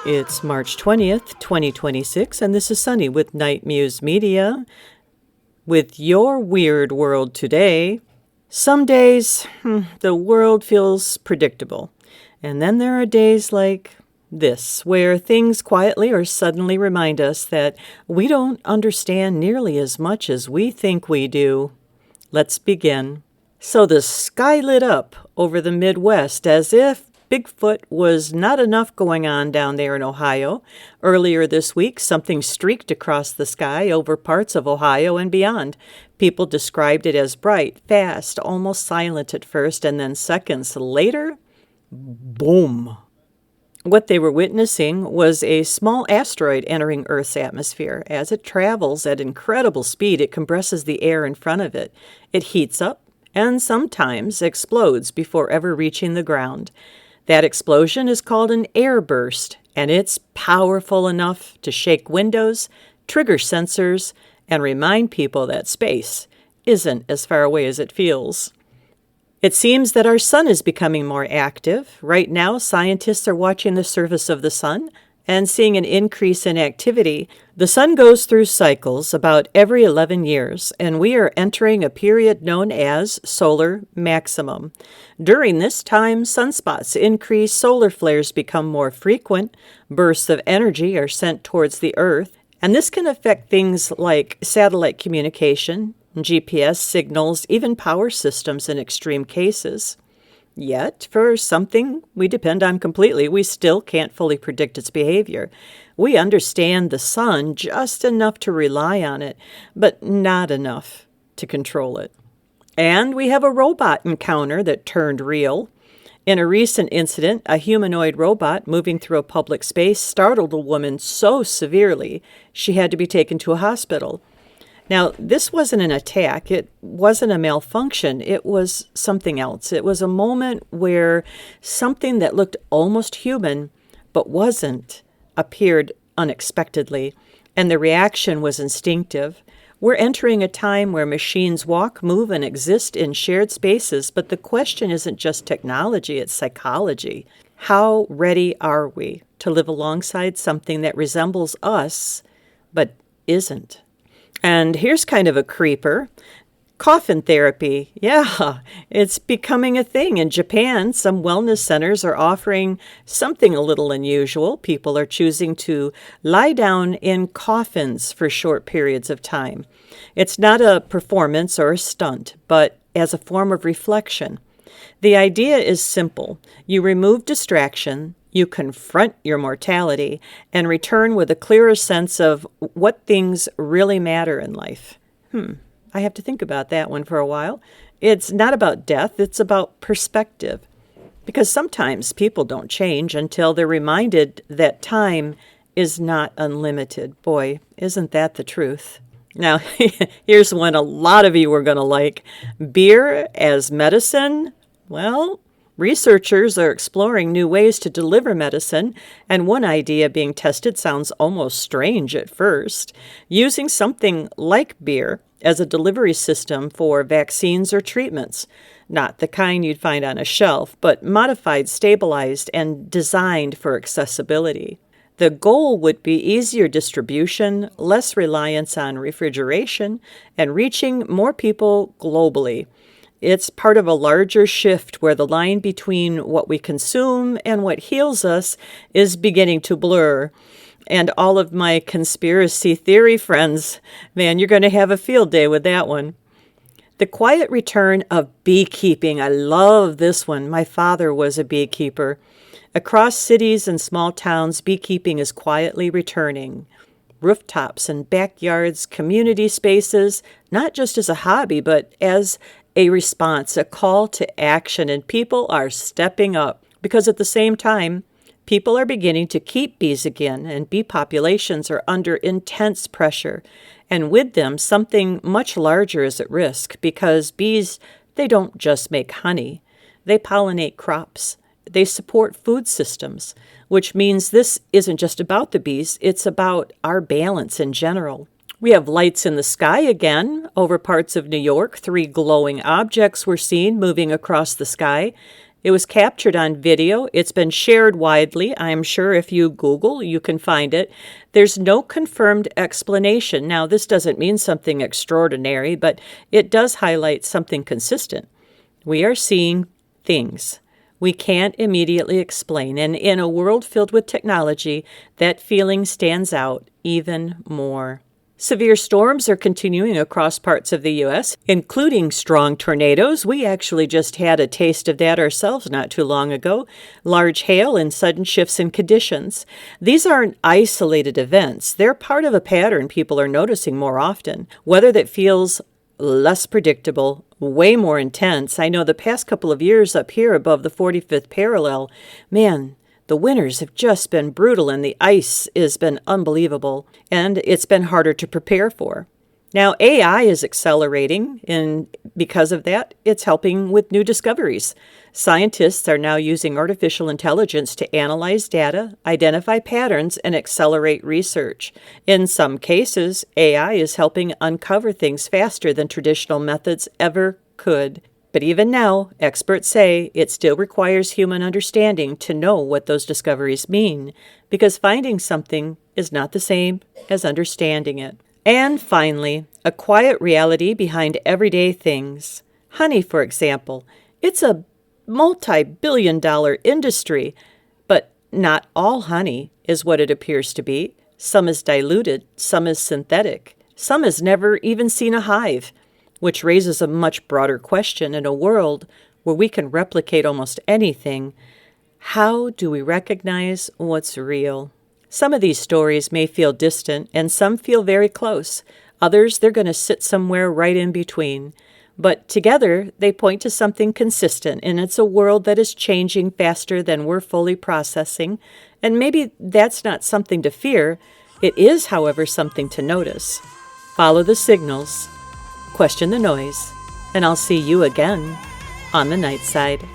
It's March 20th, 2026, and this is Sunny with Nite Muse Media with your weird world today. Some days, the world feels predictable, and then there are days like this, where things quietly or suddenly remind us that we don't understand nearly as much as we think we do. Let's begin. So the sky lit up over the Midwest as if Bigfoot was not enough going on down there in Ohio. Earlier this week, something streaked across the sky over parts of Ohio and beyond. People described it as bright, fast, almost silent at first, and then seconds later, boom. What they were witnessing was a small asteroid entering Earth's atmosphere. As it travels at incredible speed, it compresses the air in front of it. It heats up and sometimes explodes before ever reaching the ground. That explosion is called an airburst, and it's powerful enough to shake windows, trigger sensors, and remind people that space isn't as far away as it feels. It seems that our sun is becoming more active. Right now, scientists are watching the surface of the sun and seeing an increase in activity. The sun goes through cycles about every 11 years, and we are entering a period known as solar maximum. During this time, sunspots increase, solar flares become more frequent, bursts of energy are sent towards the Earth, and this can affect things like satellite communication, GPS signals, even power systems in extreme cases. Yet, for something we depend on completely, we still can't fully predict its behavior. We understand the sun just enough to rely on it, but not enough to control it. And we have a robot encounter that turned real. In a recent incident, a humanoid robot moving through a public space startled a woman so severely she had to be taken to a hospital. Now, this wasn't an attack. It wasn't a malfunction. It was something else. It was a moment where something that looked almost human, but wasn't, appeared unexpectedly, and the reaction was instinctive. We're entering a time where machines walk, move, and exist in shared spaces, but the question isn't just technology, it's psychology. How ready are we to live alongside something that resembles us, but isn't? And here's kind of a creeper. Coffin therapy. Yeah, it's becoming a thing. In Japan, some wellness centers are offering something a little unusual. People are choosing to lie down in coffins for short periods of time. It's not a performance or a stunt, but as a form of reflection. The idea is simple. You remove distraction, you confront your mortality, and return with a clearer sense of what things really matter in life. I have to think about that one for a while. It's not about death, it's about perspective. Because sometimes people don't change until they're reminded that time is not unlimited. Boy, isn't that the truth? Now, here's one a lot of you are going to like. Beer as medicine? Well, researchers are exploring new ways to deliver medicine, and one idea being tested sounds almost strange at first. Using something like beer as a delivery system for vaccines or treatments. Not the kind you'd find on a shelf, but modified, stabilized, and designed for accessibility. The goal would be easier distribution, less reliance on refrigeration, and reaching more people globally. It's part of a larger shift where the line between what we consume and what heals us is beginning to blur. And all of my conspiracy theory friends, man, you're going to have a field day with that one. The quiet return of beekeeping. I love this one. My father was a beekeeper. Across cities and small towns, beekeeping is quietly returning. Rooftops and backyards, community spaces, not just as a hobby, but as a response, a call to action, and people are stepping up because at the same time, people are beginning to keep bees again, and bee populations are under intense pressure. And with them, something much larger is at risk because bees, they don't just make honey. They pollinate crops. They support food systems, which means this isn't just about the bees, it's about our balance in general. We have lights in the sky again over parts of New York. 3 glowing objects were seen moving across the sky. It was captured on video. It's been shared widely. I'm sure if you Google, you can find it. There's no confirmed explanation. Now, this doesn't mean something extraordinary, but it does highlight something consistent. We are seeing things we can't immediately explain, and in a world filled with technology, that feeling stands out even more. Severe storms are continuing across parts of the U.S., including strong tornadoes. We actually just had a taste of that ourselves not too long ago. Large hail and sudden shifts in conditions. These aren't isolated events. They're part of a pattern people are noticing more often. Weather that feels less predictable, way more intense. I know the past couple of years up here above the 45th parallel, man, the winters have just been brutal and the ice has been unbelievable, and it's been harder to prepare for. Now, AI is accelerating, and because of that, it's helping with new discoveries. Scientists are now using artificial intelligence to analyze data, identify patterns, and accelerate research. In some cases, AI is helping uncover things faster than traditional methods ever could. But even now, experts say it still requires human understanding to know what those discoveries mean, because finding something is not the same as understanding it. And finally, a quiet reality behind everyday things. Honey, for example, it's a multi-billion-dollar industry, but not all honey is what it appears to be. Some is diluted, some is synthetic, some has never even seen a hive, which raises a much broader question in a world where we can replicate almost anything. How do we recognize what's real? Some of these stories may feel distant, and some feel very close. Others, they're going to sit somewhere right in between. But together, they point to something consistent, and it's a world that is changing faster than we're fully processing. And maybe that's not something to fear. It is, however, something to notice. Follow the signals, question the noise, and I'll see you again on the night side.